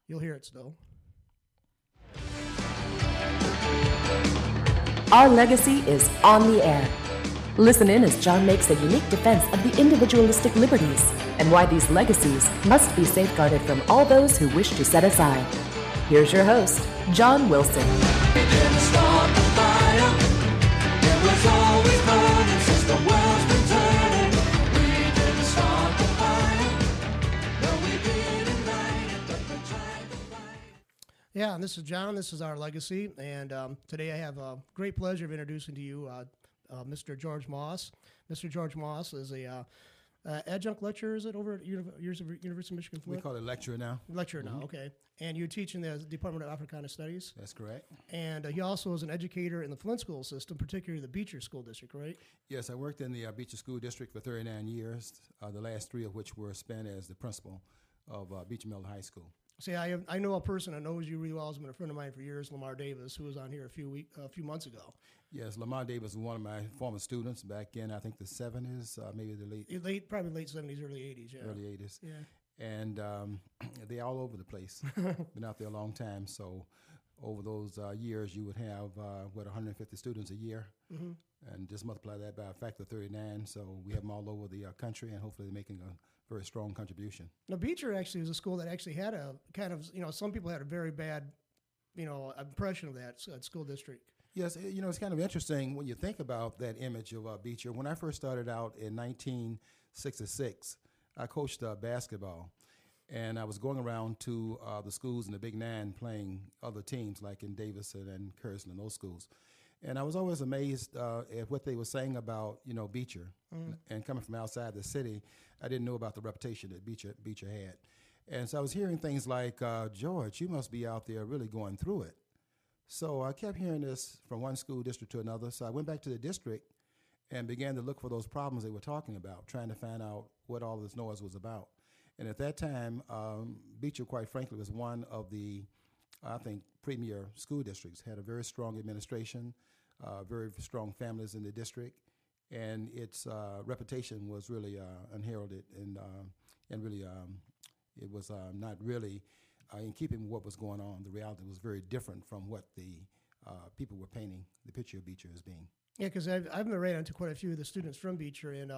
You'll hear it still. Our legacy is on the air. Listen in as John makes a unique defense of the individualistic liberties and why these legacies must be safeguarded from all those who wish to set aside. Here's your host, John Wilson. We didn't start the fire. It was always burning since the world's been turning. We didn't start the fire. No, we didn't light it, but we tried to light it. Yeah, and this is John. This is our legacy. And today I have a great pleasure of introducing to you Mr. George Moss. Mr. George Moss is a adjunct lecturer, is it, over at University of Michigan Flint? We call it lecturer now. Lecturer now, okay. And you teach in the Department of Africana Studies? That's correct. And he also is an educator in the Flint school system, particularly the Beecher School District, right? Yes, I worked in the Beecher School District for 39 years, the last 3 of which were spent as the principal of Beecher Middle High School. See, I know a person that knows you really well. Has been a friend of mine for years, Lamar Davis, who was on here a few months ago. Yes, Lamar Davis was one of my former students back in, I think, the 70s, maybe the probably late 70s, early 80s, yeah. early 80s. Yeah. And they're all over the place. Been out there a long time. So over those years, you would have, 150 students a year. Mm-hmm. And just multiply that by a factor of 39. So we have them all over the country, and hopefully they're making a very strong contribution. Now, Beecher actually was a school that actually had a kind of, some people had a very bad, impression of that school district. Yes, it's kind of interesting when you think about that image of Beecher. When I first started out in 1966, I coached basketball, and I was going around to the schools in the Big Nine playing other teams like in Davidson and Curzon and those schools. And I was always amazed at what they were saying about, Beecher. Mm. And coming from outside the city, I didn't know about the reputation that Beecher had. And so I was hearing things like, George, you must be out there really going through it. So I kept hearing this from one school district to another. So I went back to the district and began to look for those problems they were talking about, trying to find out what all this noise was about. And at that time, Beecher, quite frankly, was one of the, I think, premier school districts. Had a very strong administration, very strong families in the district, and its reputation was really unheralded, and really it was not really in keeping with what was going on. The reality was very different from what the people were painting the picture of Beecher as being. Yeah, because I've been ran into quite a few of the students from Beecher, and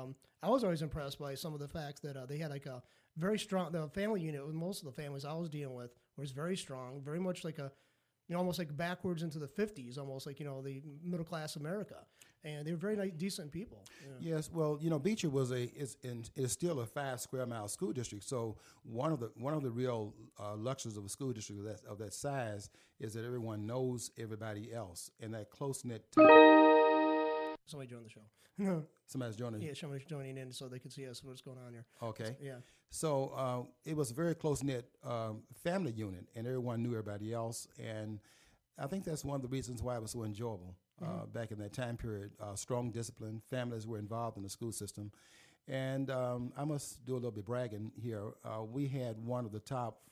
I was always impressed by some of the facts that they had like a very strong, the family unit with most of the families I was dealing with was very strong, very much like a, almost like backwards into the 50s, almost like, the middle class America. And they were very decent people. Yes, well, Beecher is still a 5 square mile school district. So one of the real luxuries of a school district of that size is that everyone knows everybody else, and that close knit. Somebody joined the show. Somebody's joining. Yeah, somebody's joining in so they can see us what's going on here. Okay. So, yeah. So it was a very close knit family unit, and everyone knew everybody else, and I think that's one of the reasons why it was so enjoyable. Back in that time period, strong discipline, families were involved in the school system. And I must do a little bit bragging here. We had one of the top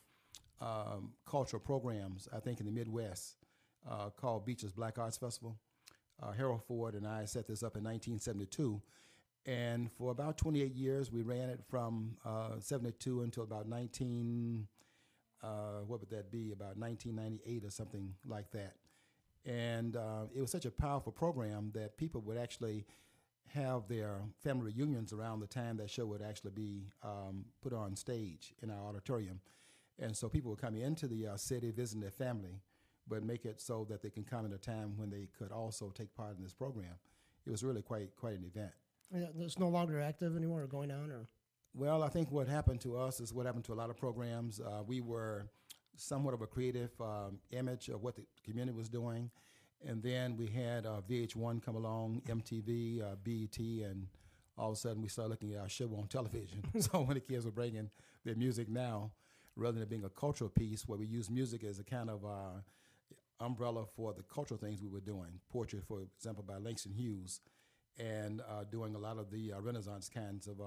cultural programs, I think, in the Midwest called Beecher's Black Arts Festival. Harold Ford and I set this up in 1972. And for about 28 years, we ran it from 72 until about what would that be, about 1998 or something like that. And it was such a powerful program that people would actually have their family reunions around the time that show would actually be put on stage in our auditorium. And so people would come into the city, visit their family, but make it so that they can come at a time when they could also take part in this program. It was really quite an event. Yeah, it's no longer active anymore or going on? Or? Well, I think what happened to us is what happened to a lot of programs. We were somewhat of a creative image of what the community was doing. And then we had VH1 come along, MTV, BET, and all of a sudden we started looking at our show on television. So when the kids were bringing their music now, rather than being a cultural piece where we use music as a kind of umbrella for the cultural things we were doing, poetry, for example, by Langston Hughes, and doing a lot of the Renaissance kinds of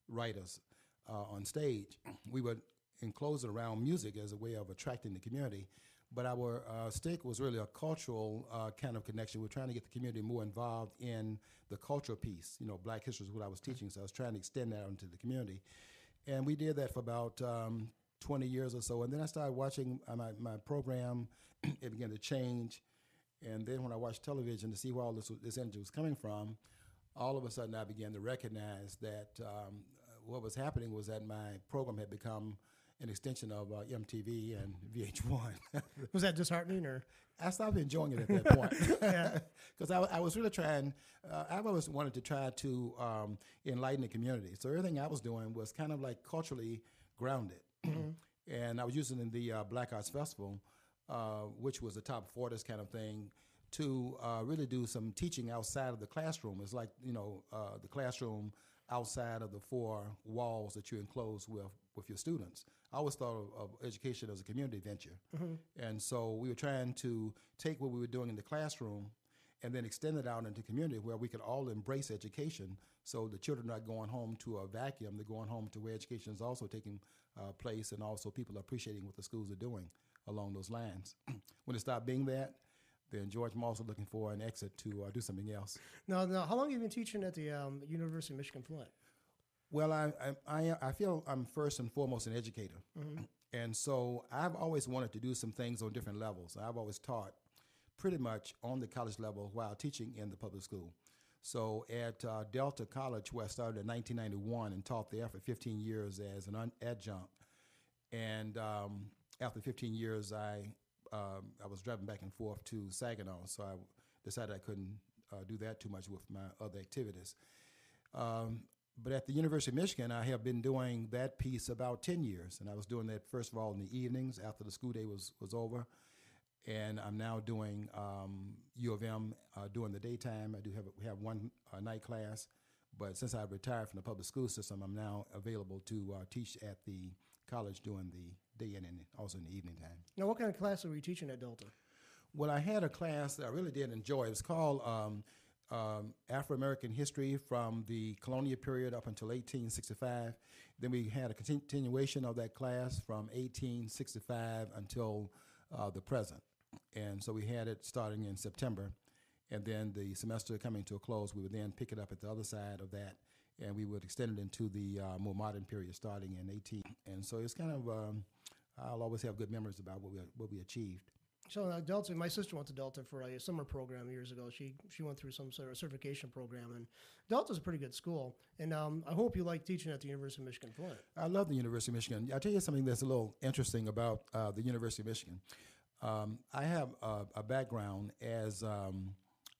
writers on stage, we would enclose it around music as a way of attracting the community. But our stake was really a cultural kind of connection. We're trying to get the community more involved in the cultural piece. Black history is what I was teaching, so I was trying to extend that into the community. And we did that for about 20 years or so. And then I started watching my program. It began to change. And then when I watched television to see where all this energy was coming from, all of a sudden I began to recognize that what was happening was that my program had become an extension of MTV and VH1. Was that disheartening, or? I stopped enjoying it at that point because I was really trying. I've always wanted to try to enlighten the community. So everything I was doing was kind of like culturally grounded, and I was using the Black Arts Festival, which was a top 40s kind of thing, to really do some teaching outside of the classroom. It's like the classroom outside of the four walls that you enclose with your students. I always thought of education as a community venture. And so we were trying to take what we were doing in the classroom and then extend it out into community where we could all embrace education, so the children are not going home to a vacuum. They're going home to where education is also taking place, and also people are appreciating what the schools are doing along those lines. When it stopped being that, then George, I'm also looking for an exit to do something else. Now, how long have you been teaching at the University of Michigan Flint? Well, I feel I'm first and foremost an educator. And so I've always wanted to do some things on different levels. I've always taught pretty much on the college level while teaching in the public school. So at Delta College, where I started in 1991 and taught there for 15 years as an adjunct. And after 15 years, I was driving back and forth to Saginaw, so I decided I couldn't do that too much with my other activities. But at the University of Michigan, I have been doing that piece about 10 years, and I was doing that first of all in the evenings after the school day was over, and I'm now doing U of M during the daytime. We have one night class, but since I've retired from the public school system, I'm now available to teach at the college during the day and also in the evening time. Now, what kind of classes were you teaching at Delta? Well, I had a class that I really did enjoy. It was called Afro-American History from the colonial period up until 1865. Then we had a continuation of that class from 1865 until the present. And so we had it starting in September. And then the semester coming to a close, we would then pick it up at the other side of that, and we would extend it into the more modern period starting in 18. And so it's kind of, I'll always have good memories about what we achieved. So Delta, my sister went to Delta for a summer program years ago. She went through some sort of certification program, and Delta's a pretty good school. And I hope you like teaching at the University of Michigan Flint. I love the University of Michigan. I'll tell you something that's a little interesting about the University of Michigan. I have a background as,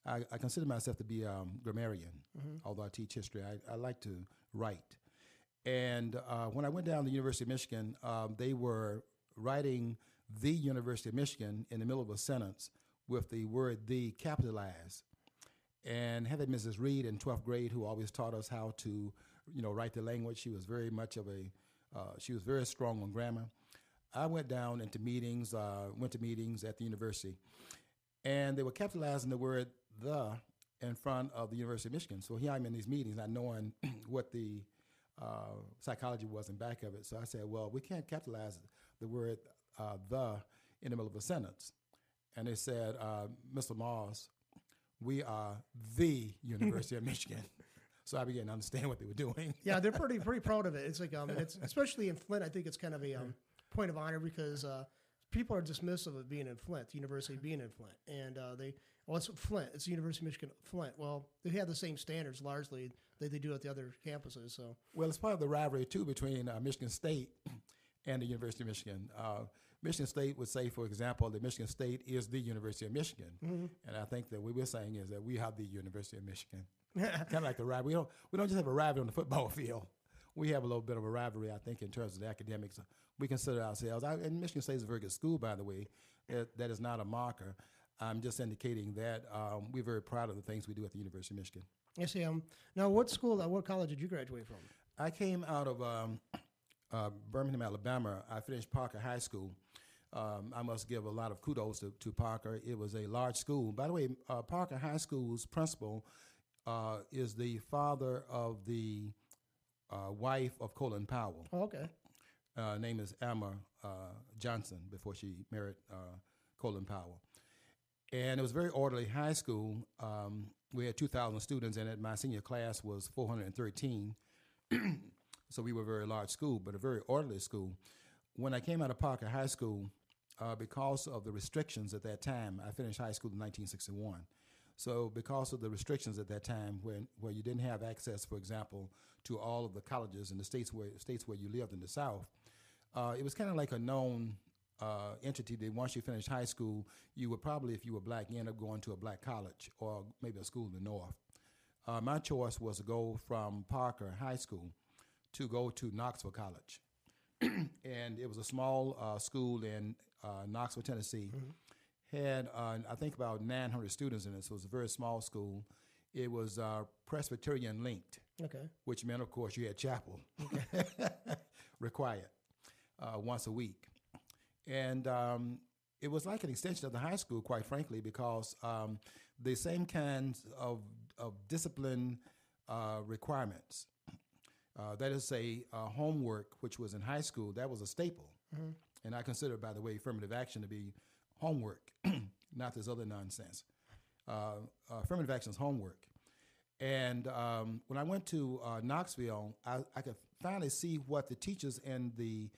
I consider myself to be a grammarian, although I teach history. I like to write. And when I went down to the University of Michigan, they were writing the University of Michigan in the middle of a sentence with the word "the" capitalized. And having Mrs. Reed in 12th grade, who always taught us how to, write the language, she was very much of she was very strong on grammar. I went down into meetings, went to meetings at the university, and they were capitalizing the word "the" in front of the University of Michigan. So here I'm in these meetings, not knowing what the psychology was in back of it. So I said, well, we can't capitalize the word "the" in the middle of a sentence. And they said, Mr. Moss, we are the University of Michigan. So I began to understand what they were doing. Yeah, they're pretty proud of it. It's like, it's especially in Flint, I think it's kind of a point of honor because people are dismissive of being in Flint, the university being in Flint. And it's Flint, it's the University of Michigan Flint. Well, they have the same standards largely that they do at the other campuses. So, well, it's part of the rivalry, too, between Michigan State and the University of Michigan. Michigan State would say, for example, that Michigan State is the University of Michigan. And I think that what we're saying is that we have the University of Michigan. Kind of like the rivalry. We don't just have a rivalry on the football field. We have a little bit of a rivalry, I think, in terms of the academics. We consider ourselves, and Michigan State is a very good school, by the way. That is not a marker. I'm just indicating that we're very proud of the things we do at the University of Michigan. I see. Now, what college did you graduate from? I came out of Birmingham, Alabama. I finished Parker High School. I must give a lot of kudos to Parker. It was a large school. By the way, Parker High School's principal is the father of the wife of Colin Powell. Oh, okay. Name is Emma Johnson before she married Colin Powell. And it was a very orderly high school. We had 2,000 students in it. My senior class was 413. So we were a very large school, but a very orderly school. when I came out of Parker High School, because of the restrictions at that time, I finished high school in 1961. So because of the restrictions at that time, where you didn't have access, for example, to all of the colleges in the states where you lived in the South, it was kind of like a known entity that once you finished high school, you would probably, if you were black, you end up going to a black college or maybe a school in the North. My choice was to go from Parker High School to go to Knoxville College. And it was a small school in Knoxville, Tennessee. Had, I think, about 900 students in it, so it was a very small school. It was Presbyterian linked, which meant, of course, you had chapel required once a week. And it was like an extension of the high school, quite frankly, because the same kinds of discipline requirements, that is, say, homework, which was in high school, that was a staple. And I consider, by the way, affirmative action to be homework, not this other nonsense. Affirmative action is homework. And when I went to Knoxville, I could finally see what the teachers in the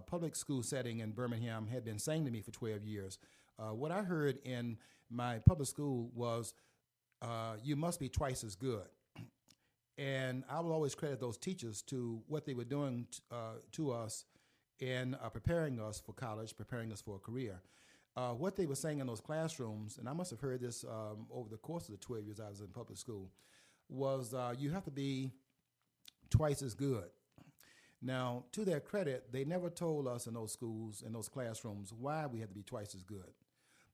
public school setting in Birmingham had been saying to me for 12 years. What I heard in my public school was, you must be twice as good. And I will always credit those teachers to what they were doing to us in preparing us for college, preparing us for a career. What they were saying in those classrooms, and I must have heard this over the course of the 12 years I was in public school, was you have to be twice as good. Now, to their credit, they never told us in those schools, in those classrooms, why we had to be twice as good.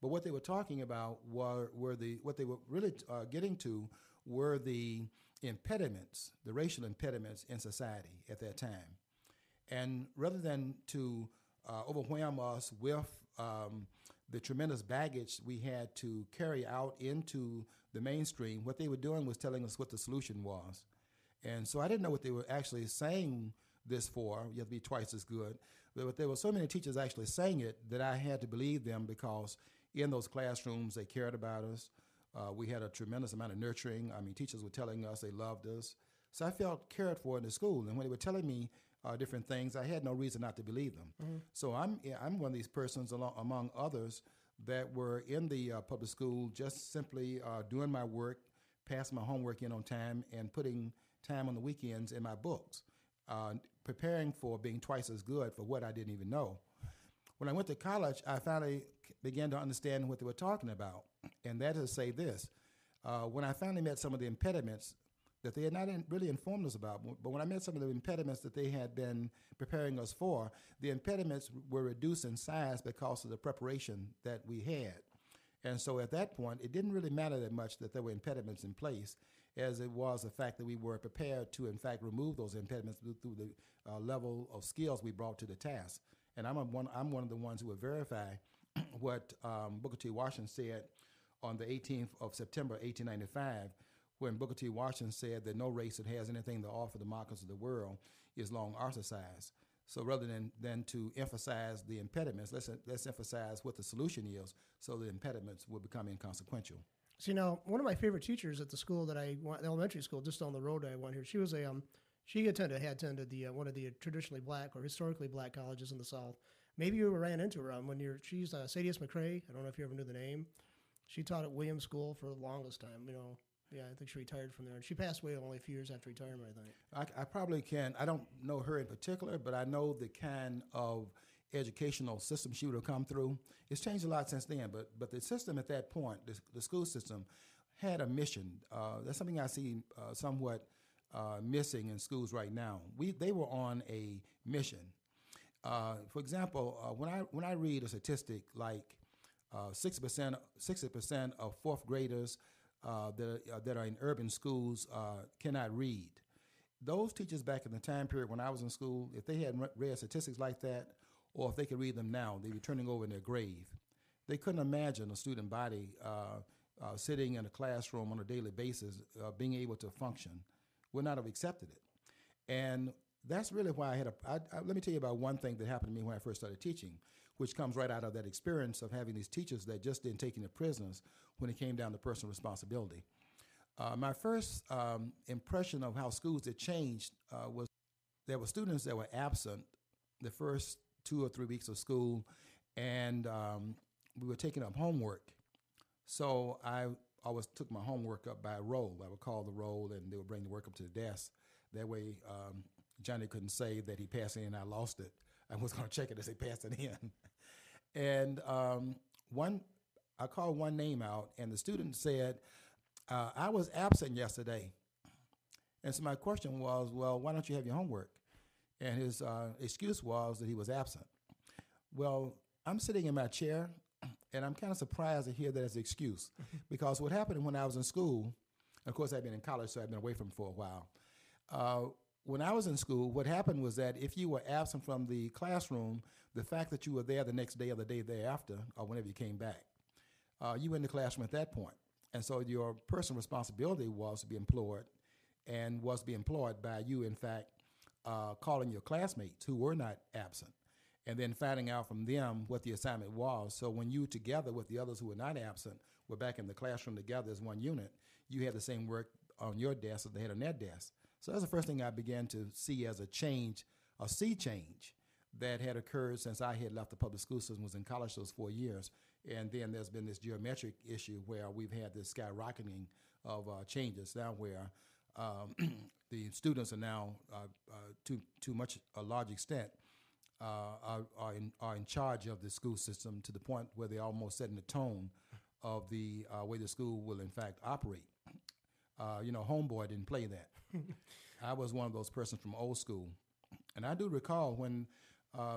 But what they were talking about what they were really getting to were the impediments, the racial impediments in society at that time. And rather than to overwhelm us with the tremendous baggage we had to carry out into the mainstream, what they were doing was telling us what the solution was. And so I didn't know what they were actually saying this for. You have to be twice as good. But there were so many teachers actually saying it that I had to believe them, because in those classrooms they cared about us. We had a tremendous amount of nurturing. I mean, teachers were telling us they loved us. So I felt cared for in the school. And when they were telling me different things, I had no reason not to believe them. So I'm one of these persons, among others, that were in the public school just simply doing my work, passing my homework in on time, and putting time on the weekends in my books, preparing for being twice as good for what I didn't even know. When I went to college, I finally began to understand what they were talking about, and that is to say this. When I finally met some of the impediments that they had not really informed us about, but when I met some of the impediments that they had been preparing us for, the impediments were reduced in size because of the preparation that we had. And so at that point, it didn't really matter that much that there were impediments in place, as it was the fact that we were prepared to, in fact, remove those impediments through the level of skills we brought to the task. And I'm one of the ones who would verify what Booker T. Washington said on the 18th of September, 1895, when Booker T. Washington said that no race that has anything to offer the markets of the world is long ostracized. So rather than to emphasize the impediments, let's emphasize what the solution is, so the impediments will become inconsequential. See, now, one of my favorite teachers at the school that I went, elementary school, just on the road I went here, she was she had attended the one of the traditionally black or historically black colleges in the South. Maybe you ran into her she's Sadie S. McCrae. I don't know if you ever knew the name. She taught at Williams School for the longest time, Yeah, I think she retired from there. And she passed away only a few years after retirement, I think. I probably can. I don't know her in particular, but I know the kind of educational system she would have come through. It's changed a lot since then, but the system at that point, the school system, had a mission. That's something I see somewhat missing in schools right now. They were on a mission. For example, when I read a statistic like 60% of fourth graders that are in urban schools cannot read. Those teachers back in the time period when I was in school, if they had read statistics like that, or if they could read them now, they'd be turning over in their grave. They couldn't imagine a student body sitting in a classroom on a daily basis being able to function. Would not have accepted it. And that's really why I had let me tell you about one thing that happened to me when I first started teaching, which comes right out of that experience of having these teachers that just didn't take any prisoners when it came down to personal responsibility. My first impression of how schools had changed was there were students that were absent the first 2 or 3 weeks of school, and we were taking up homework. So I always took my homework up by roll. I would call the roll, and they would bring the work up to the desk. That way, Johnny couldn't say that he passed it and I lost it. I was going to check it as they passed it in. And I called one name out, and the student said, I was absent yesterday. And so my question was, well, why don't you have your homework? And his excuse was that he was absent. Well, I'm sitting in my chair, and I'm kind of surprised to hear that as an excuse, because what happened when I was in school, of course I've been in college, so I've been away from it for a while. When I was in school, what happened was that if you were absent from the classroom, the fact that you were there the next day or the day thereafter, or whenever you came back, you were in the classroom at that point. And so your personal responsibility was to be employed, and was to be employed by you, in fact, calling your classmates who were not absent, and then finding out from them what the assignment was. So when you, together with the others who were not absent, were back in the classroom together as one unit, you had the same work on your desk as they had on their desk. So that's the first thing I began to see as a change, a sea change that had occurred since I had left the public school system, was in college those 4 years. And then there's been this geometric issue where we've had this skyrocketing of changes now where the students are now, to much a large extent, are in charge of the school system, to the point where they're almost setting the tone of the way the school will in fact operate. Homeboy didn't play that. I was one of those persons from old school. And I do recall when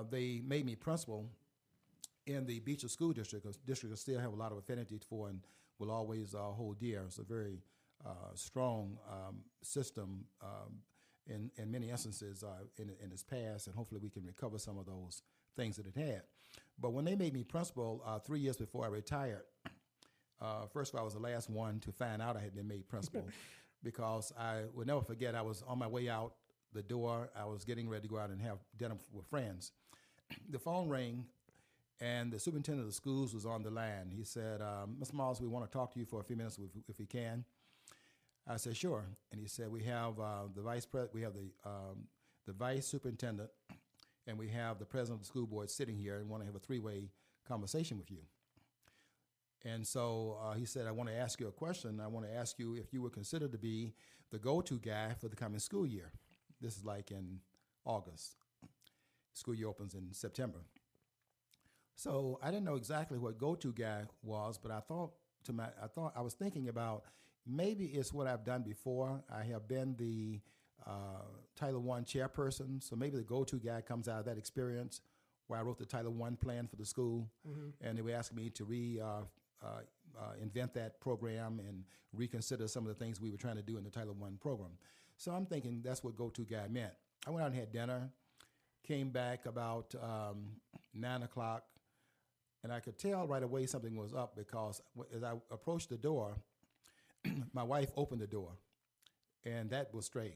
they made me principal in the Beecher School District, a district I still have a lot of affinity for and will always hold dear. It's a very strong system in many instances in its past, and hopefully we can recover some of those things that it had. But when they made me principal 3 years before I retired, first of all, I was the last one to find out I had been made principal because I would never forget, I was on my way out the door. I was getting ready to go out and have dinner with friends. The phone rang, and the superintendent of the schools was on the line. He said, Mr. Miles, we want to talk to you for a few minutes if we can. I said, sure. And he said, we have the vice superintendent, and we have the president of the school board sitting here and want to have a three-way conversation with you. And so he said, I want to ask you a question. I want to ask you if you were considered to be the go-to guy for the coming school year. This is like in August. School year opens in September. So I didn't know exactly what go-to guy was, but I was thinking about maybe it's what I've done before. I have been the Title I chairperson, so maybe the go-to guy comes out of that experience where I wrote the Title I plan for the school, and they were asking me to invent that program and reconsider some of the things we were trying to do in the Title I program. So I'm thinking that's what go-to guy meant. I went out and had dinner, came back about 9 o'clock, and I could tell right away something was up because as I approached the door, my wife opened the door, and that was strange.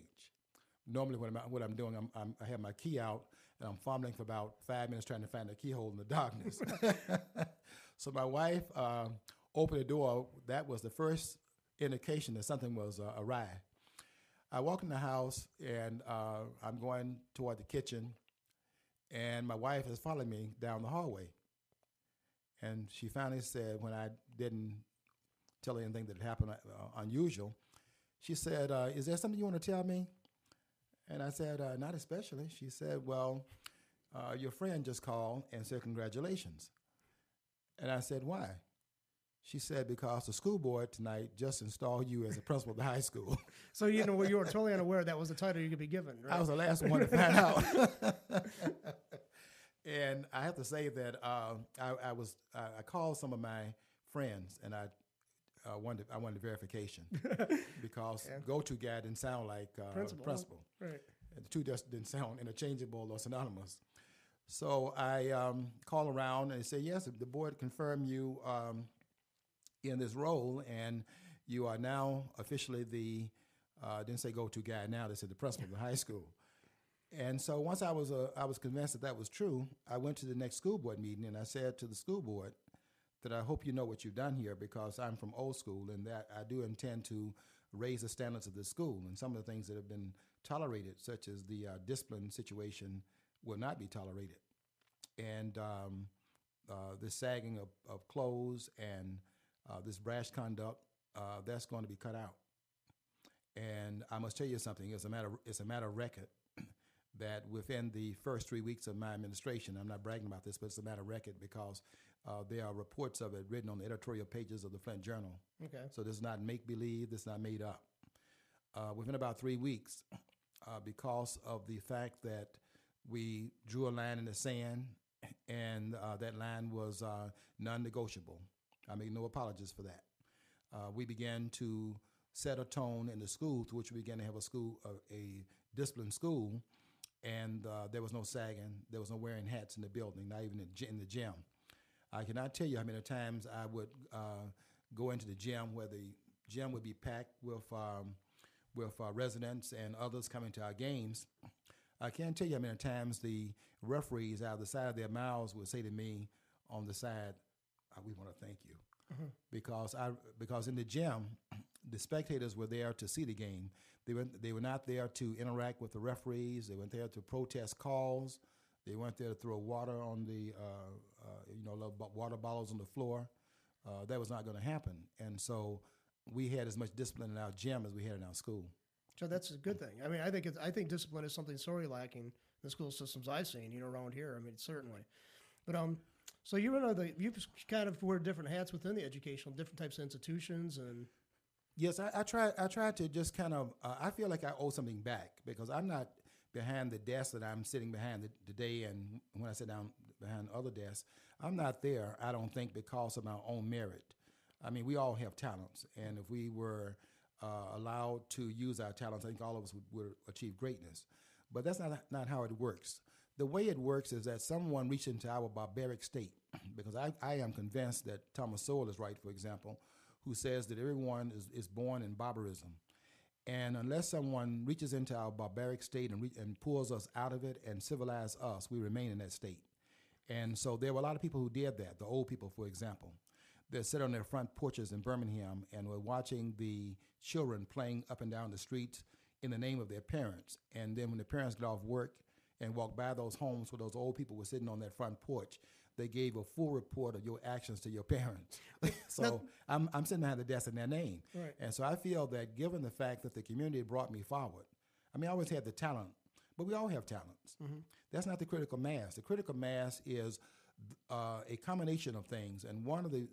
Normally what I'm doing, I have my key out, and I'm fumbling for about 5 minutes trying to find the keyhole in the darkness. So my wife opened the door. That was the first indication that something was awry. I walk in the house, and I'm going toward the kitchen, and my wife is following me down the hallway. And she finally said, when I didn't tell her anything that had happened unusual, she said, is there something you want to tell me? And I said, not especially. She said, well, your friend just called and said congratulations. And I said, why? She said, because the school board tonight just installed you as a principal of the high school. So you were totally unaware that was the title you could be given, right? I was the last one to find out. And I have to say that I called some of my friends, and I wanted verification because go-to guy didn't sound like principal. Right. And the two just didn't sound interchangeable or synonymous. So I called around and said, yes, the board confirmed you in this role, and you are now officially the, didn't say go-to guy now, they said the principal of the high school. And so once I was convinced that was true, I went to the next school board meeting, and I said to the school board that I hope you know what you've done here, because I'm from old school, and that I do intend to raise the standards of the school. And some of the things that have been tolerated, such as the discipline situation, will not be tolerated. and this sagging of clothes and this brash conduct, that's going to be cut out. And I must tell you something. It's a matter of record that within the first 3 weeks of my administration, I'm not bragging about this, but it's a matter of record because there are reports of it written on the editorial pages of the Flint Journal. Okay. So this is not make-believe. This is not made up. Within about 3 weeks, because of the fact that we drew a line in the sand, and that line was non-negotiable. I make no apologies for that. We began to set a tone in the school, to which we began to have a disciplined school, and there was no sagging, there was no wearing hats in the building, not even in the gym. I cannot tell you how many times I would go into the gym where the gym would be packed with residents and others coming to our games. I can't tell you how many times the referees out of the side of their mouths would say to me on the side, "We want to thank you." Because in the gym, the spectators were there to see the game. They were not there to interact with the referees. They weren't there to protest calls. They weren't there to throw water on the water bottles on the floor. That was not going to happen. And so we had as much discipline in our gym as we had in our school. So that's a good thing. I mean, I think discipline is something sorely lacking in the school systems I've seen, around here. I mean, certainly. But so you kind of wear different hats within the educational, different types of institutions, and yes, I try to just kind of. I feel like I owe something back because I'm not behind the desk that I'm sitting behind today, and when I sit down behind other desks, I'm not there. I don't think because of my own merit. I mean, we all have talents, and if we were allowed to use our talents, I think all of us would achieve greatness. But that's not how it works. The way it works is that someone reached into our barbaric state, because I am convinced that Thomas Sowell is right, for example, who says that everyone is born in barbarism. And unless someone reaches into our barbaric state and pulls us out of it and civilizes us, we remain in that state. And so there were a lot of people who did that, the old people, for example, that sit on their front porches in Birmingham and were watching the children playing up and down the streets in the name of their parents. And then when the parents got off work and walked by those homes where those old people were sitting on their front porch, they gave a full report of your actions to your parents. So I'm sitting behind the desk in their name. Right. And so I feel that given the fact that the community brought me forward, I mean, I always had the talent, but we all have talents. Mm-hmm. That's not the critical mass. The critical mass is a combination of things. And one of the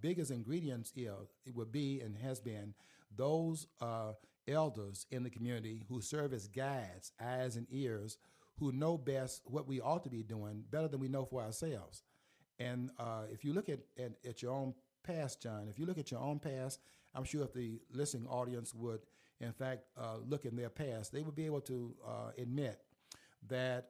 biggest ingredients it would be and has been those elders in the community who serve as guides, eyes and ears, who know best what we ought to be doing better than we know for ourselves. And if you look at your own past, John, if you look at your own past, I'm sure if the listening audience would, in fact, look in their past, they would be able to admit that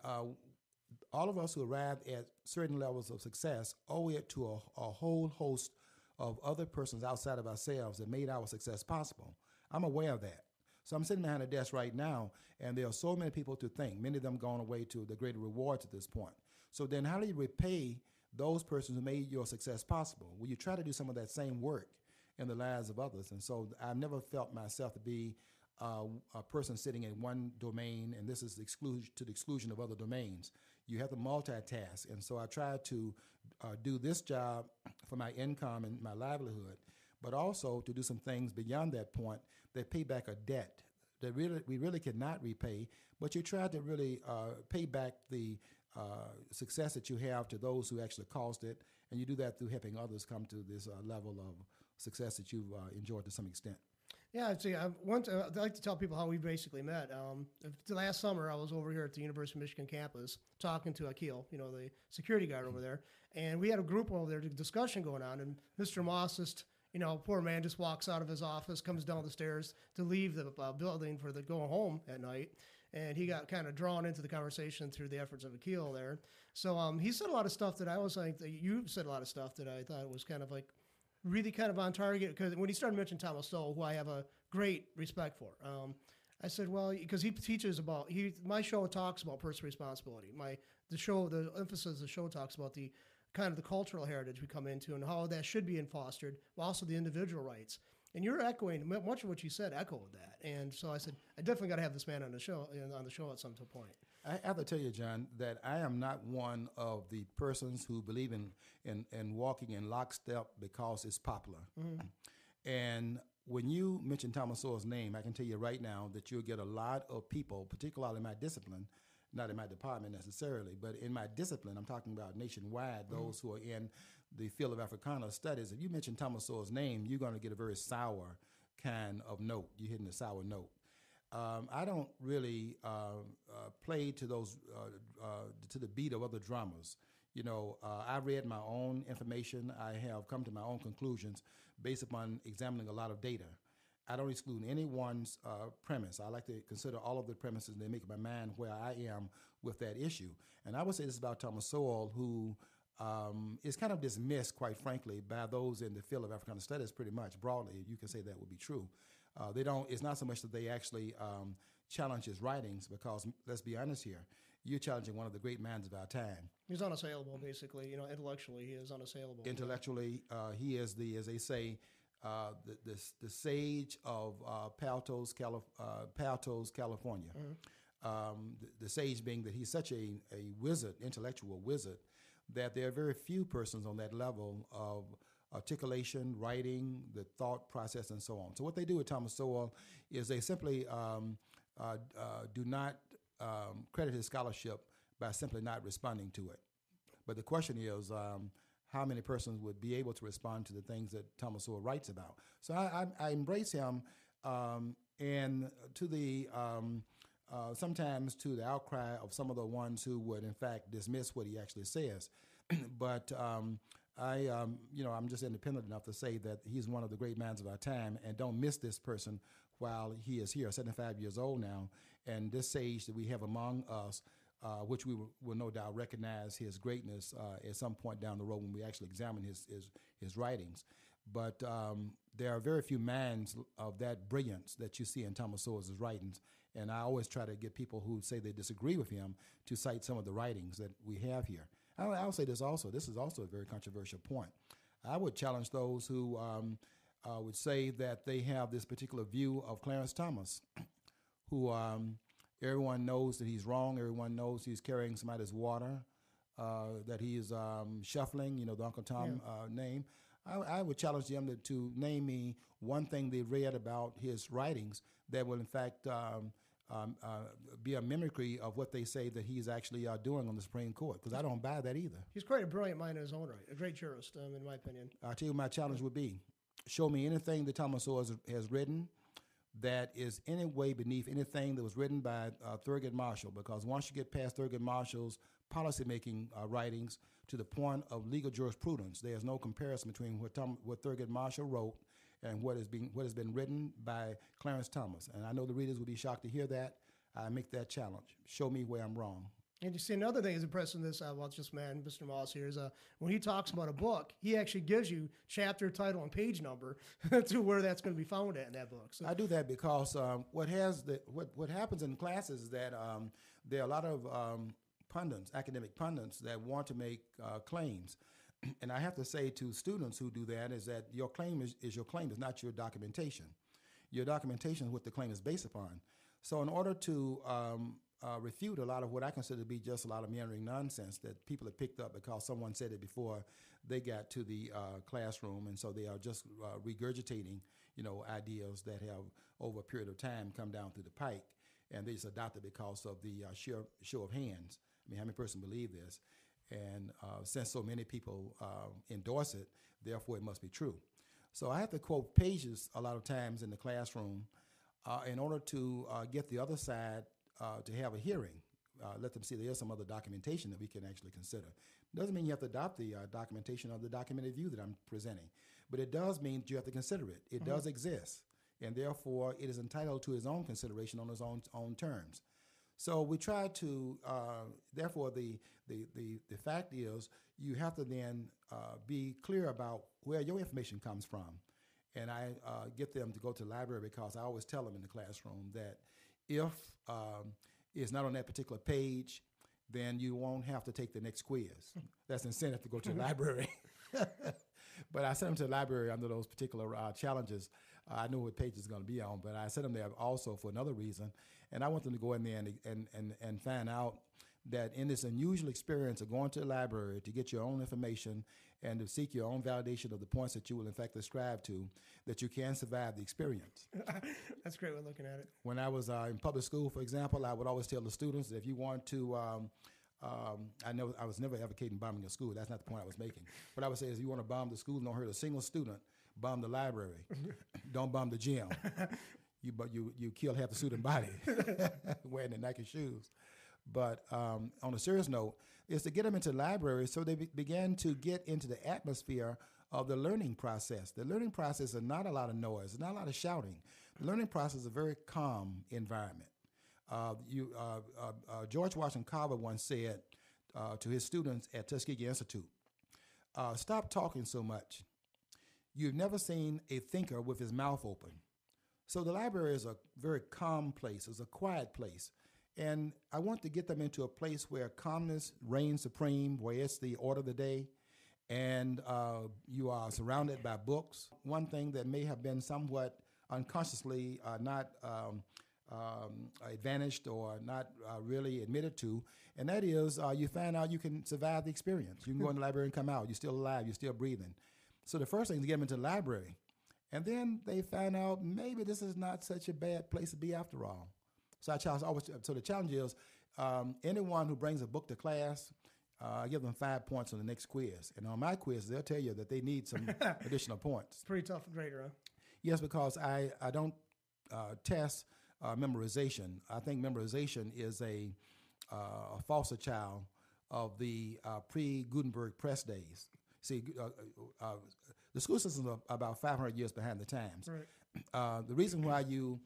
all of us who arrived at certain levels of success owe it to a whole host of other persons outside of ourselves that made our success possible. I'm aware of that. So I'm sitting behind a desk right now, and there are so many people to thank, many of them gone away to the greater rewards at this point. So then how do you repay those persons who made your success possible? Well, you try to do some of that same work in the lives of others. And so I've never felt myself to be a person sitting in one domain, and this is to the exclusion of other domains. You have to multitask. And so I try to do this job for my income and my livelihood, but also to do some things beyond that point that pay back a debt that we really cannot repay, but you try to really pay back the success that you have to those who actually caused it, and you do that through helping others come to this level of success that you've enjoyed to some extent. Yeah, see, I'd like to tell people how we basically met. Last summer, I was over here at the University of Michigan campus talking to Akil, the security guard over there, and we had a group over there, discussion going on, and Mr. Moss just, poor man just walks out of his office, comes down the stairs to leave the building for going home at night, and he got kind of drawn into the conversation through the efforts of Akil there. So he said a lot of stuff that I was like, you said a lot of stuff that I thought was kind of like, really kind of on target, because when he started mentioning Thomas Sowell, who I have a great respect for, I said, well, because he teaches about, my show talks about personal responsibility. The emphasis of the show talks about the kind of the cultural heritage we come into and how that should be fostered, but also the individual rights. And you're echoing much of what you said. Echoed that, and so I said, I definitely got to have this man on the show at some point. I have to tell you, John, that I am not one of the persons who believe in walking in lockstep because it's popular. And when you mention Thomas Sowell's name, I can tell you right now that you'll get a lot of people, particularly in my discipline, not in my department necessarily, but in my discipline, I'm talking about nationwide, those who are in the field of Africana studies. If you mention Thomas Sowell's name, you're going to get a very sour kind of note. You're hitting a sour note. I don't really play to those to the beat of other drummers. You know, I read my own information. I have come to my own conclusions based upon examining a lot of data. I don't exclude anyone's premise. I like to consider all of the premises and then make my mind where I am with that issue. And I would say this about Thomas Sowell, who is kind of dismissed, quite frankly, by those in the field of Africana studies pretty much broadly. You can say that would be true. They don't. It's not so much that they actually challenge his writings, because let's be honest here, you're challenging one of the great minds of our time. He's unassailable, basically. You know, intellectually, he is unassailable. Intellectually, he is the, as they say, the sage of Paltos, California. The sage being that he's such a wizard, intellectual wizard, that there are very few persons on that level of articulation, writing, the thought process, and so on. So what they do with Thomas Sowell is they simply do not credit his scholarship by simply not responding to it. But the question is, how many persons would be able to respond to the things that Thomas Sowell writes about? So I embrace him, and to the sometimes to the outcry of some of the ones who would in fact dismiss what he actually says. But I'm just independent enough to say that he's one of the great minds of our time, and don't miss this person while he is here, 75 years old now, and this sage that we have among us, which we will no doubt recognize his greatness at some point down the road when we actually examine his writings. But there are very few minds of that brilliance that you see in Thomas Sowell's writings, and I always try to get people who say they disagree with him to cite some of the writings that we have here. I'll say this also. This is also a very controversial point. I would challenge those who would say that they have this particular view of Clarence Thomas, who everyone knows that he's wrong. Everyone knows he's carrying somebody's water, that he is shuffling, the Uncle Tom name. I would challenge them to name me one thing they read about his writings that will, in fact, be a mimicry of what they say that he's actually doing on the Supreme Court, because I don't buy that either. He's quite a brilliant mind in his own right, a great jurist, in my opinion. I'll tell you what my challenge would be. Show me anything that Thomas Sowell has written that is any way beneath anything that was written by Thurgood Marshall, because once you get past Thurgood Marshall's policymaking writings to the point of legal jurisprudence, there's no comparison between what Thurgood Marshall wrote and what has been written by Clarence Thomas. And I know the readers will be shocked to hear that. I make that challenge. Show me where I'm wrong. And you see, another thing is impressive this about this man, Mr. Moss here, is when he talks about a book, he actually gives you chapter, title, and page number to where that's going to be found at in that book. So I do that because what happens in classes is that there are a lot of pundits, academic pundits, that want to make claims. And I have to say to students who do that is that your claim is your claim, is not your documentation. Your documentation is what the claim is based upon. So in order to refute a lot of what I consider to be just a lot of meandering nonsense that people have picked up because someone said it before they got to the classroom, and so they are just regurgitating, ideas that have over a period of time come down through the pike, and they just adopt it because of the sheer show of hands. I mean, how many persons believe this? And since so many people endorse it, therefore it must be true. So I have to quote pages a lot of times in the classroom in order to get the other side to have a hearing, let them see there is some other documentation that we can actually consider. Doesn't mean you have to adopt the documentation of the documented view that I'm presenting, but it does mean you have to consider it. It does exist, and therefore it is entitled to its own consideration on its own terms. So we try to, therefore the fact is you have to then be clear about where your information comes from. And I get them to go to the library because I always tell them in the classroom that if it's not on that particular page, then you won't have to take the next quiz. That's incentive to go to the library. But I sent them to the library under those particular challenges. I knew what page it's going to be on, but I sent them there also for another reason. And I want them to go in there and find out that in this unusual experience of going to the library to get your own information and to seek your own validation of the points that you will in fact ascribe to, that you can survive the experience. That's a great way of looking at it. When I was in public school, for example, I would always tell the students that if you want to, I was never advocating bombing a school. That's not the point I was making. What I would say is, if you want to bomb the school, don't hurt a single student. Bomb the library. Don't bomb the gym. You kill half the student body wearing their Nike shoes. But on a serious note, is to get them into libraries so they began to get into the atmosphere of the learning process. The learning process is not a lot of noise, not a lot of shouting. The learning process is a very calm environment. George Washington Carver once said to his students at Tuskegee Institute, stop talking so much. You've never seen a thinker with his mouth open. So the library is a very calm place. It's a quiet place. And I want to get them into a place where calmness reigns supreme, where it's the order of the day, and you are surrounded by books. One thing that may have been somewhat unconsciously not advantaged or not really admitted to, and that is you find out you can survive the experience. You can go in the library and come out. You're still alive. You're still breathing. So the first thing is to get them into the library. And then they find out maybe this is not such a bad place to be after all. So the challenge is anyone who brings a book to class, I give them 5 points on the next quiz. And on my quiz, they'll tell you that they need some additional points. Pretty tough grader, huh? Yes, because I don't test memorization. I think memorization is a foster child of the pre-Gutenberg press days. See, the school system is about 500 years behind the times. Right. The reason why you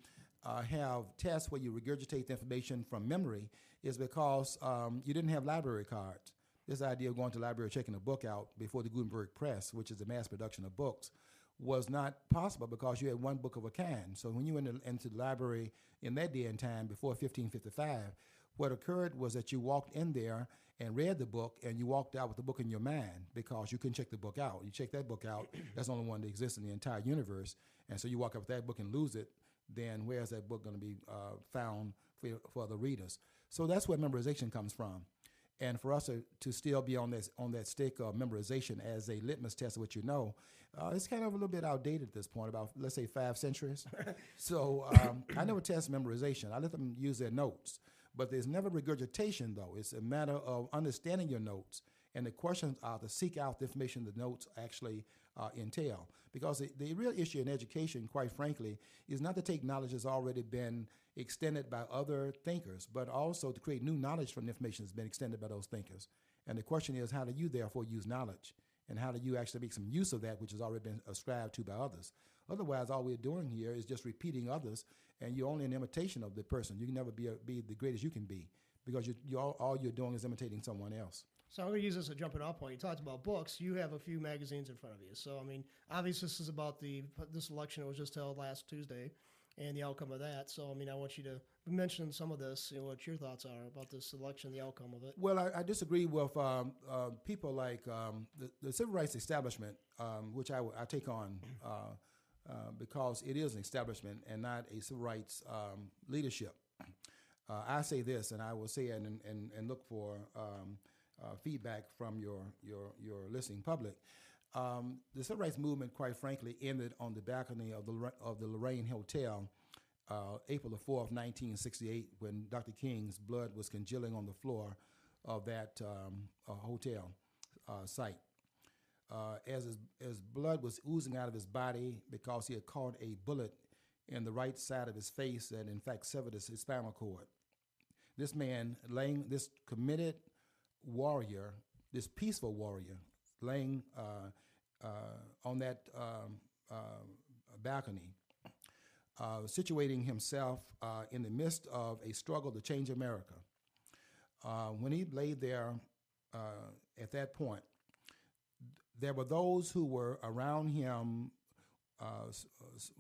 have tests where you regurgitate the information from memory is because you didn't have library cards. This idea of going to the library, checking a book out before the Gutenberg press, which is the mass production of books, was not possible because you had one book of a kind. So when you went into the library in that day and time before 1555, what occurred was that you walked in there and read the book, and you walked out with the book in your mind because you couldn't check the book out. You check that book out, that's the only one that exists in the entire universe, and so you walk out with that book and lose it, then where's that book going to be found for the readers? So that's where memorization comes from. And for us to still be on that stick of memorization as a litmus test of what you know, it's kind of a little bit outdated at this point, about, let's say, 5 centuries. So I never test memorization. I let them use their notes. But there's never regurgitation, though. It's a matter of understanding your notes. And the questions are to seek out the information the notes actually entail. Because the real issue in education, quite frankly, is not to take knowledge that's already been extended by other thinkers, but also to create new knowledge from the information that's been extended by those thinkers. And the question is, how do you therefore use knowledge? And how do you actually make some use of that which has already been ascribed to by others? Otherwise, all we're doing here is just repeating others, and you're only an imitation of the person. You can never be the greatest you can be, because all you're doing is imitating someone else. So I'm going to use this as a jumping off point. You talked about books. You have a few magazines in front of you. So, I mean, obviously this is about this election that was just held last Tuesday and the outcome of that. So, I mean, I want you to mention some of this, what your thoughts are about this election, the outcome of it. Well, I disagree with people like the civil rights establishment, which I take on because it is an establishment and not a civil rights leadership. I say this, and I will say it and look for feedback from your listening public. The civil rights movement, quite frankly, ended on the balcony of the Lorraine Hotel, April the 4th, 1968, when Dr. King's blood was congealing on the floor of that hotel site. As his blood was oozing out of his body because he had caught a bullet in the right side of his face that, in fact, severed his spinal cord. This man, this committed warrior, this peaceful warrior, laying on that balcony, situating himself in the midst of a struggle to change America. When he lay there at that point, there were those who were around him,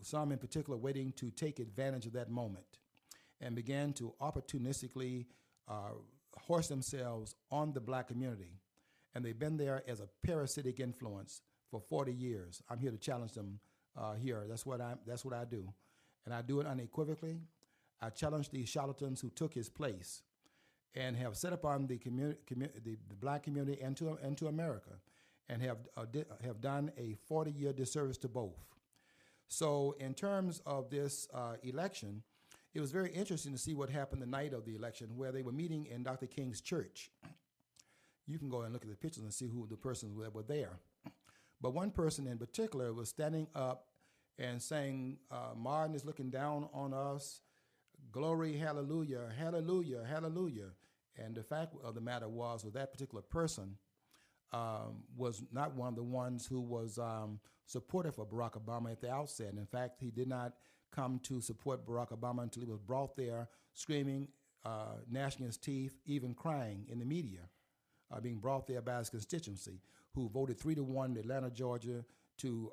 some in particular waiting to take advantage of that moment, and began to opportunistically horse themselves on the black community. And they've been there as a parasitic influence for 40 years. I'm here to challenge them here. That's what I do, and I do it unequivocally. I challenge these charlatans who took his place and have set upon the black community and to America, and have done a 40-year disservice to both. So in terms of this election, it was very interesting to see what happened the night of the election, where they were meeting in Dr. King's church. You can go and look at the pictures and see who the persons that were there. But one person in particular was standing up and saying, Martin is looking down on us. Glory, hallelujah, hallelujah, hallelujah. And the fact of the matter was that particular person was not one of the ones who was supportive of Barack Obama at the outset. In fact, he did not come to support Barack Obama until he was brought there screaming, gnashing his teeth, even crying in the media, being brought there by his constituency, who voted 3-1 in Atlanta, Georgia, to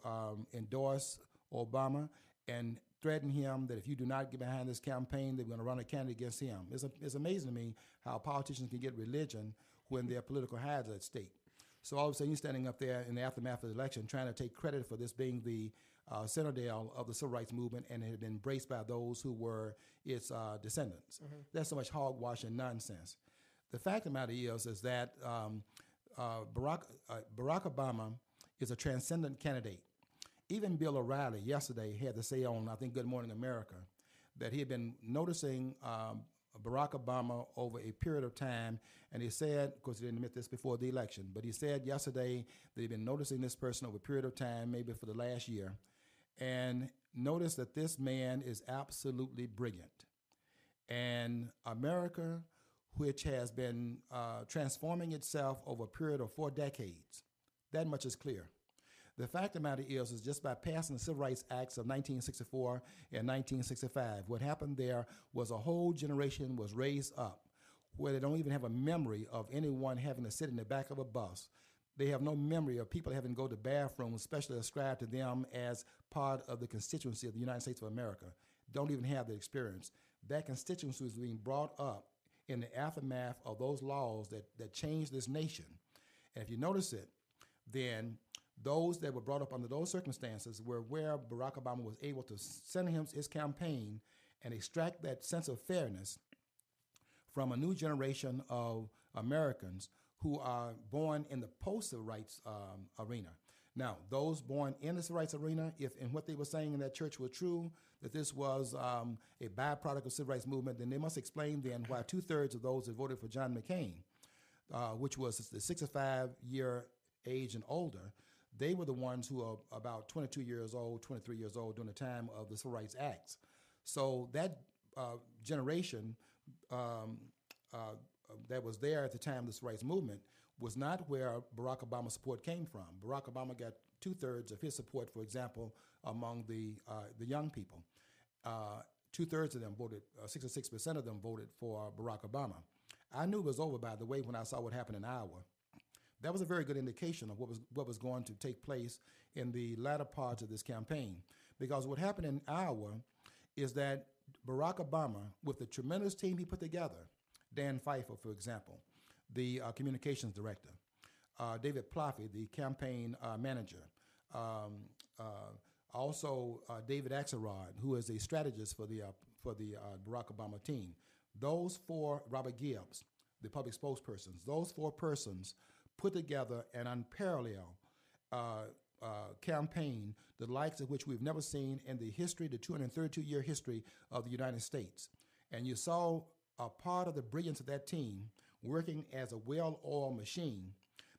endorse Obama and threatened him that if you do not get behind this campaign, they're going to run a candidate against him. It's amazing to me how politicians can get religion when their political hides are at stake. So all of a sudden, you're standing up there in the aftermath of the election trying to take credit for this being the citadel of the civil rights movement, and it had been embraced by those who were its descendants. Mm-hmm. That's so much hogwash and nonsense. The fact of the matter is that Barack Obama is a transcendent candidate. Even Bill O'Reilly yesterday had to say on, I think, Good Morning America, that he had been noticing Barack Obama over a period of time, and he said, of course he didn't admit this before the election, but he said yesterday that he'd been noticing this person over a period of time, maybe for the last year, and noticed that this man is absolutely brilliant. And America, which has been transforming itself over a period of 4 decades, that much is clear. The fact of the matter is just by passing the Civil Rights Acts of 1964 and 1965, what happened there was a whole generation was raised up where they don't even have a memory of anyone having to sit in the back of a bus. They have no memory of people having to go to bathrooms, especially ascribed to them as part of the constituency of the United States of America. Don't even have that experience. That constituency is being brought up in the aftermath of those laws that changed this nation. And if you notice it, then those that were brought up under those circumstances were where Barack Obama was able to send his campaign and extract that sense of fairness from a new generation of Americans who are born in the post-civil rights arena. Now, those born in the civil rights arena, if and what they were saying in that church were true, that this was a byproduct of civil rights movement, then they must explain then why 2/3 of those that voted for John McCain, which was the 65-year age and older, they were the ones who are about 22 years old, 23 years old during the time of the Civil Rights Acts. So that generation that was there at the time of the Civil Rights Movement was not where Barack Obama's support came from. Barack Obama got 2/3 of his support, for example, among the young people. 2/3 of them voted, 66% of them voted for Barack Obama. I knew it was over, by the way, when I saw what happened in Iowa. That was a very good indication of what was going to take place in the latter parts of this campaign. Because what happened in Iowa is that Barack Obama, with the tremendous team he put together, Dan Pfeiffer, for example, the communications director, David Ploffe, the campaign manager, also David Axelrod, who is a strategist for the Barack Obama team. Those four, Robert Gibbs, the public spokespersons, those four persons put together an unparalleled campaign, the likes of which we've never seen in the history, the 232-year history of the United States. And you saw a part of the brilliance of that team working as a well-oiled machine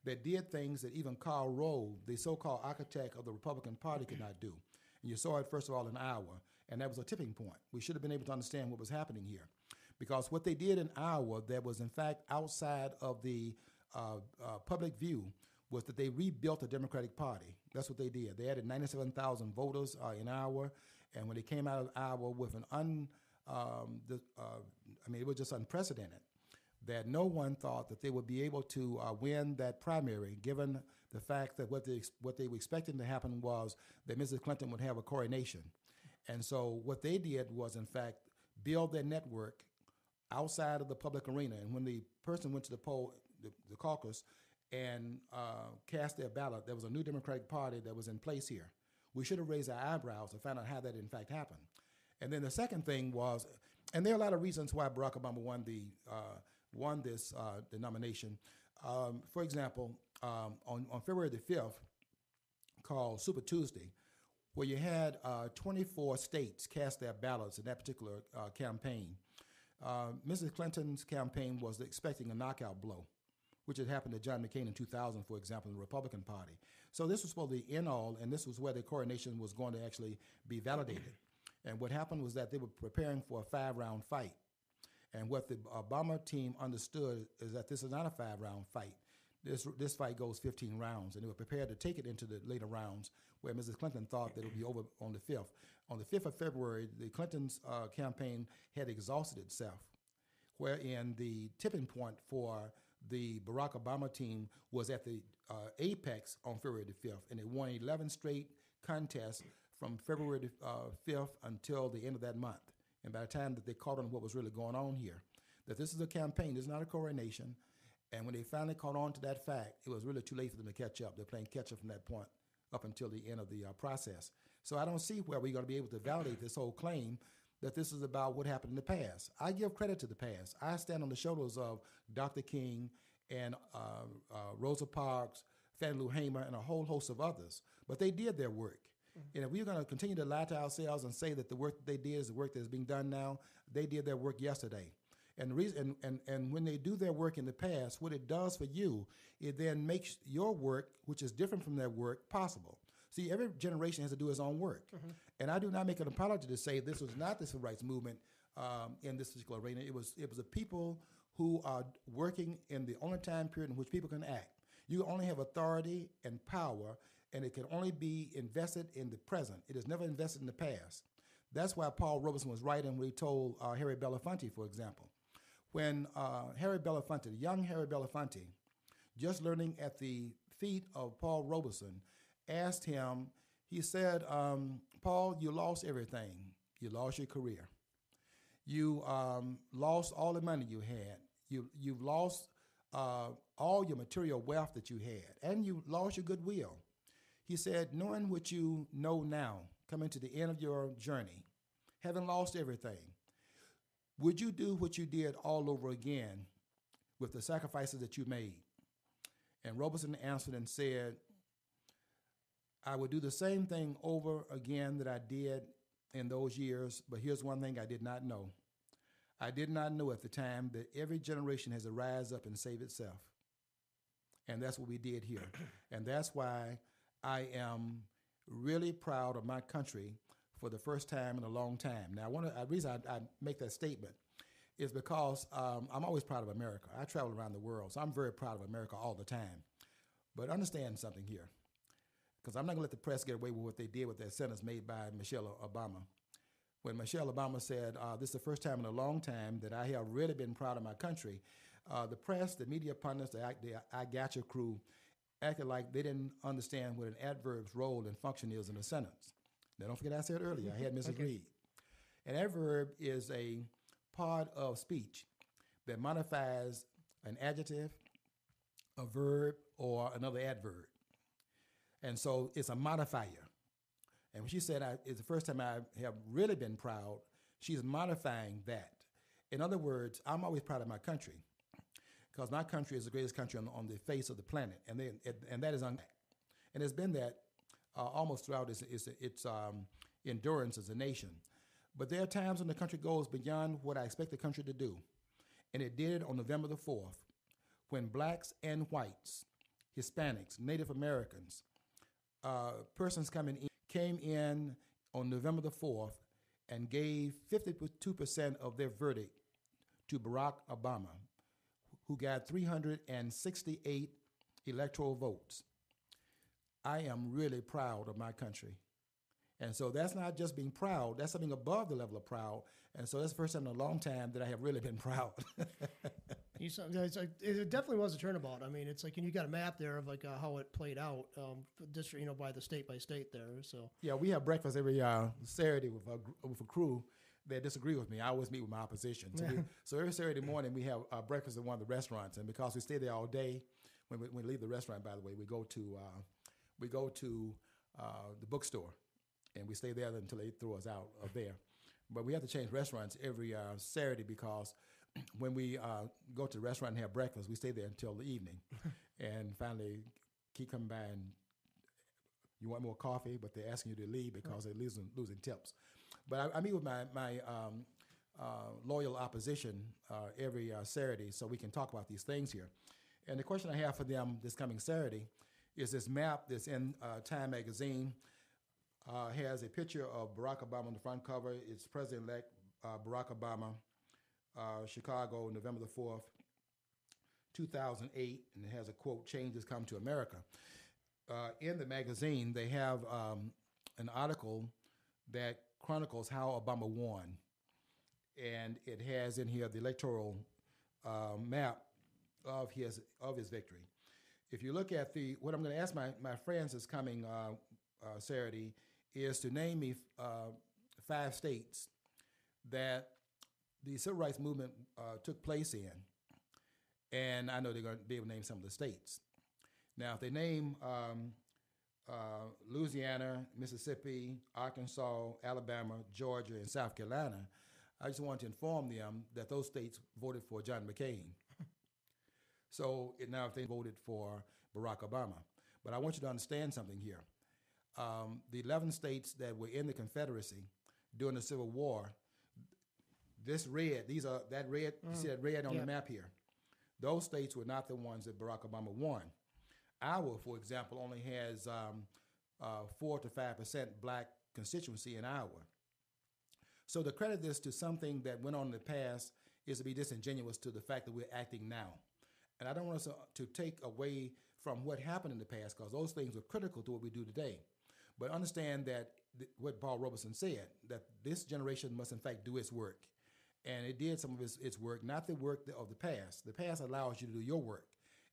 that did things that even Karl Rove, the so-called architect of the Republican Party, could not do. And you saw it, first of all, in Iowa, and that was a tipping point. We should have been able to understand what was happening here. Because what they did in Iowa that was, in fact, outside of the public view was that they rebuilt the Democratic Party. That's what they did. They added 97,000 voters in Iowa, and when they came out of Iowa with it was just unprecedented that no one thought that they would be able to win that primary, given the fact that what they were expecting to happen was that Mrs. Clinton would have a coronation. And so what they did was, in fact, build their network outside of the public arena. And when the person went to the poll, the caucus, and cast their ballot, there was a new Democratic Party that was in place here. We should have raised our eyebrows to find out how that in fact happened. And then the second thing was, and there are a lot of reasons why Barack Obama won this nomination. For example, on February the 5th, called Super Tuesday, where you had 24 states cast their ballots in that particular campaign. Mrs. Clinton's campaign was expecting a knockout blow, which had happened to John McCain in 2000, for example, in the Republican Party. So this was supposed to be in all, and this was where the coronation was going to actually be validated. And what happened was that they were preparing for a 5-round fight. And what the Obama team understood is that this is not a 5-round fight. This fight goes 15 rounds, and they were prepared to take it into the later rounds, where Mrs. Clinton thought that it would be over on the 5th. On the 5th of February, the Clintons' campaign had exhausted itself, wherein the tipping point for the Barack Obama team was at the apex on February the 5th, and it won 11 straight contests from February the 5th until the end of that month. And by the time that they caught on what was really going on here, that this is a campaign, this is not a coronation, and when they finally caught on to that fact, it was really too late for them to catch up. They're playing catch up from that point up until the end of the process. So I don't see where we're going to be able to validate this whole claim that this is about what happened in the past. I give credit to the past. I stand on the shoulders of Dr. King and Rosa Parks, Fannie Lou Hamer, and a whole host of others. But they did their work. And if we're going to continue to lie to ourselves and say that the work that they did is the work that is being done now, they did their work yesterday. And the reason, and when they do their work in the past, what it does for you, it then makes your work, which is different from their work, possible. See, every generation has to do its own work. And I do not make an apology to say this was not the civil rights movement in this particular arena. It was a people who are working in the only time period in which people can act. You only have authority and power, and it can only be invested in the present. It is never invested in the past. That's why Paul Robeson was right when he told Harry Belafonte, for example. When Harry Belafonte, the young Harry Belafonte, just learning at the feet of Paul Robeson, asked him, he said, Paul, you lost everything. You lost your career. You lost all the money you had. You've lost all your material wealth that you had, and you lost your goodwill. He said, knowing what you know now, coming to the end of your journey, having lost everything, would you do what you did all over again with the sacrifices that you made? And Robeson answered and said, I would do the same thing over again that I did in those years, but here's one thing I did not know. I did not know at the time that every generation has to rise up and save itself. And that's what we did here. And that's why I am really proud of my country for the first time in a long time. Now, the reason I make that statement is because I'm always proud of America. I travel around the world, so I'm very proud of America all the time. But understand something here, because I'm not going to let the press get away with what they did with that sentence made by Michelle Obama. When Michelle Obama said, this is the first time in a long time that I have really been proud of my country, the press, the media pundits, the I Gotcha crew acted like they didn't understand what an adverb's role and function is in a sentence. Now, don't forget I said earlier, I had misagreed. An adverb is a part of speech that modifies an adjective, a verb, or another adverb. And so it's a modifier. And when she said it's the first time I have really been proud, she's modifying that. In other words, I'm always proud of my country because my country is the greatest country on the face of the planet, and that is and it's been that almost throughout its endurance as a nation. But there are times when the country goes beyond what I expect the country to do, and it did on November the 4th, when blacks and whites, Hispanics, Native Americans, persons came in on November the 4th and gave 52% of their verdict to Barack Obama, who got 368 electoral votes. I am really proud of my country. And so that's not just being proud, that's something above the level of proud. And so that's the first time in a long time that I have really been proud. It definitely was a turnabout. I mean, it's like, and you got a map there of like how it played out, district, by the state by state there. So yeah, we have breakfast every Saturday with a crew that disagree with me. I always meet with my opposition. So every Saturday morning we have breakfast at one of the restaurants, and because we stay there all day, we leave the restaurant, by the way, we go to the bookstore, and we stay there until they throw us out of there. But we have to change restaurants every Saturday because when we go to the restaurant and have breakfast, we stay there until the evening, and finally keep coming by and you want more coffee, but they're asking you to leave because they're losing tips. But I meet with my loyal opposition every Saturday so we can talk about these things here. And the question I have for them this coming Saturday is this map that's in Time magazine. Has a picture of Barack Obama on the front cover. It's President-elect Barack Obama, Chicago, November the 4th, 2008, and it has a quote, "Change has come to America." In the magazine, they have an article that chronicles how Obama won, and it has in here the electoral map of his victory. If you look at what I'm going to ask my friends this coming Saturday is to name me 5 states that the civil rights movement took place in, and I know they're going to be able to name some of the states. Now, if they name Louisiana, Mississippi, Arkansas, Alabama, Georgia, and South Carolina, I just want to inform them that those states voted for John McCain. So now if they voted for Barack Obama. But I want you to understand something here. The 11 states that were in the Confederacy during the Civil War, this red, you see that red on the map here? Those states were not the ones that Barack Obama won. Iowa, for example, only has 4 to 5% black constituency in Iowa. So to credit this to something that went on in the past is to be disingenuous to the fact that we're acting now. And I don't want us to take away from what happened in the past, because those things are critical to what we do today. But understand that what Paul Robeson said, that this generation must in fact do its work. And it did some of its work, not the work of the past. The past allows you to do your work.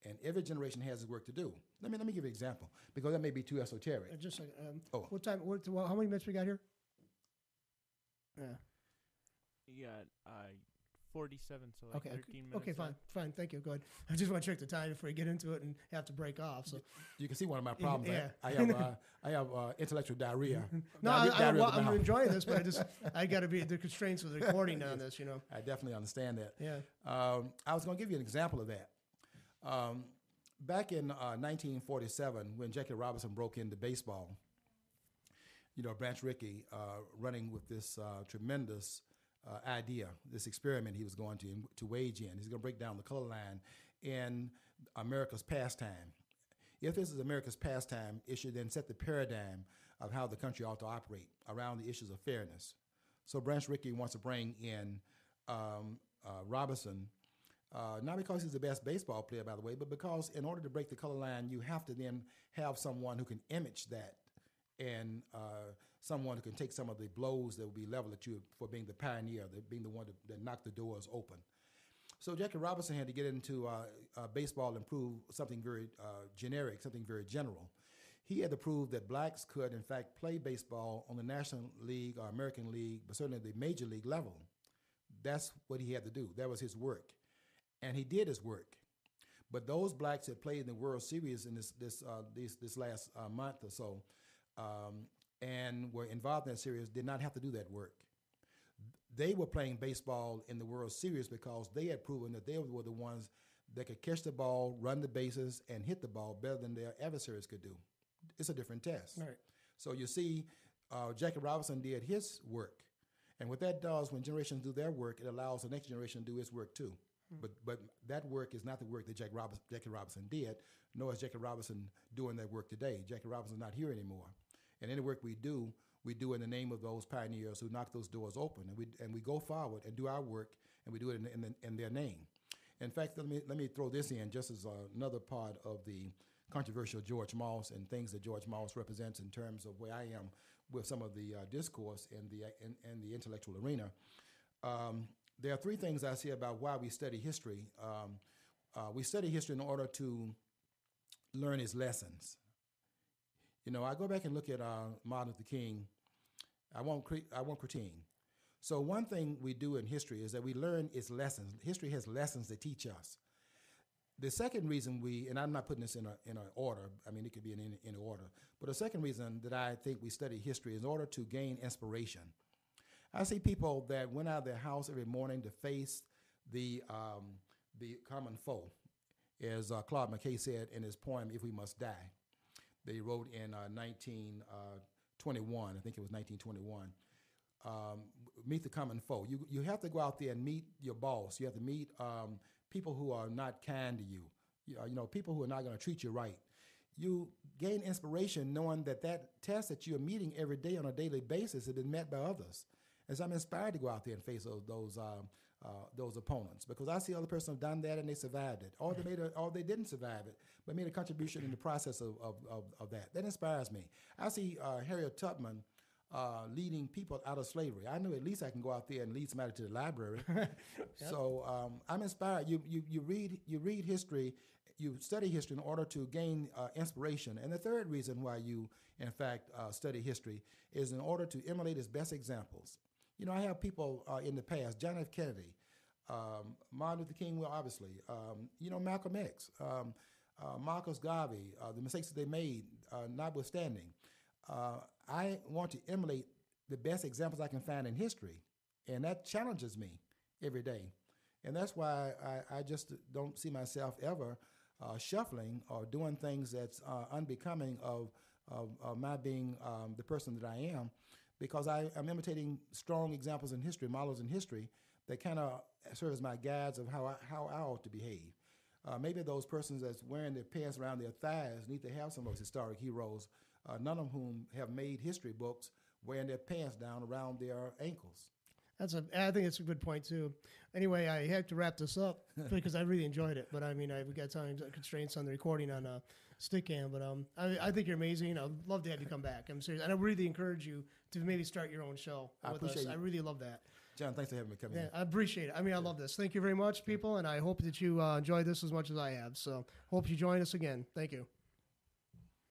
And every generation has its work to do. Let me give you an example, because that may be too esoteric. Just like, what time? How many minutes we got here? Yeah. You got 47, so like okay, 13 minutes. Okay, fine. Thank you. Go ahead. I just want to check the time before we get into it and have to break off. So you can see one of my problems. Yeah. I have intellectual diarrhea. No, I'm enjoying this, but I got to be the constraints of the recording on this. I definitely understand that. Yeah. I was going to give you an example of that. Back in 1947, when Jackie Robinson broke into baseball, Branch Rickey running with this tremendous idea, this experiment he was going to wage in. He's going to break down the color line in America's pastime. If this is America's pastime, it should then set the paradigm of how the country ought to operate around the issues of fairness. So Branch Rickey wants to bring in Robinson, not because he's the best baseball player, by the way, but because in order to break the color line, you have to then have someone who can image that, and someone who can take some of the blows that will be leveled at you for being the pioneer, being the one that knocked the doors open. So Jackie Robinson had to get into baseball and prove something very generic, something very general. He had to prove that blacks could, in fact, play baseball on the National League or American League, but certainly the Major League level. That's what he had to do. That was his work. And he did his work. But those blacks that played in the World Series in this last month or so and were involved in that series did not have to do that work. They were playing baseball in the World Series because they had proven that they were the ones that could catch the ball, run the bases, and hit the ball better than their adversaries could do. It's a different test. Right. So you see, Jackie Robinson did his work. And what that does, when generations do their work, it allows the next generation to do its work too. But that work is not the work that Jackie Robinson did, nor is Jackie Robinson doing that work today. Jackie Robinson's not here anymore. And any work we do in the name of those pioneers who knock those doors open, and we go forward and do our work, and we do it in their name. In fact, let me throw this in just as another part of the controversial George Moss and things that George Moss represents in terms of where I am with some of the discourse in the intellectual arena. There are 3 things I see about why we study history. We study history in order to learn its lessons. I go back and look at Martin Luther King. I won't critique. So one thing we do in history is that we learn its lessons. History has lessons that teach us. The second reason and I'm not putting this in an order, I mean, it could be in any order, but the second reason that I think we study history is in order to gain inspiration. I see people that went out of their house every morning to face the common foe, as Claude McKay said in his poem, If We Must Die. They wrote in 1921, I think it was 1921, meet the common foe. You have to go out there and meet your boss. You have to meet people who are not kind to you, people who are not going to treat you right. You gain inspiration knowing that test that you're meeting every day on a daily basis has been met by others. And so I'm inspired to go out there and face those opponents, because I see other persons have done that and they survived it, or they didn't survive it, but made a contribution in the process of that. That inspires me. I see Harriet Tubman leading people out of slavery. I know at least I can go out there and lead somebody to the library. Yep. So I'm inspired. You read history, you study history in order to gain inspiration. And the third reason why you, in fact, study history is in order to emulate its best examples. I have people in the past, John F. Kennedy, Martin Luther King, well, obviously, Malcolm X, Marcus Garvey, the mistakes that they made, notwithstanding. I want to emulate the best examples I can find in history, and that challenges me every day. And that's why I just don't see myself ever shuffling or doing things that's unbecoming of my being the person that I am, because I'm imitating strong examples in history, models in history that kind of serve as my guides of how I ought to behave. Maybe those persons that's wearing their pants around their thighs need to have some of those historic heroes, none of whom have made history books wearing their pants down around their ankles. I think it's a good point too. Anyway, I have to wrap this up because I really enjoyed it. But I mean, we got time constraints on the recording on Stickcam. But I think you're amazing. I'd love to have you come back. I'm serious, and I really encourage you to maybe start your own show with us. I really love that. John, thanks for having me come in. I appreciate it. I mean, I love this. Thank you very much, people, and I hope that you enjoy this as much as I have. So hope you join us again. Thank you.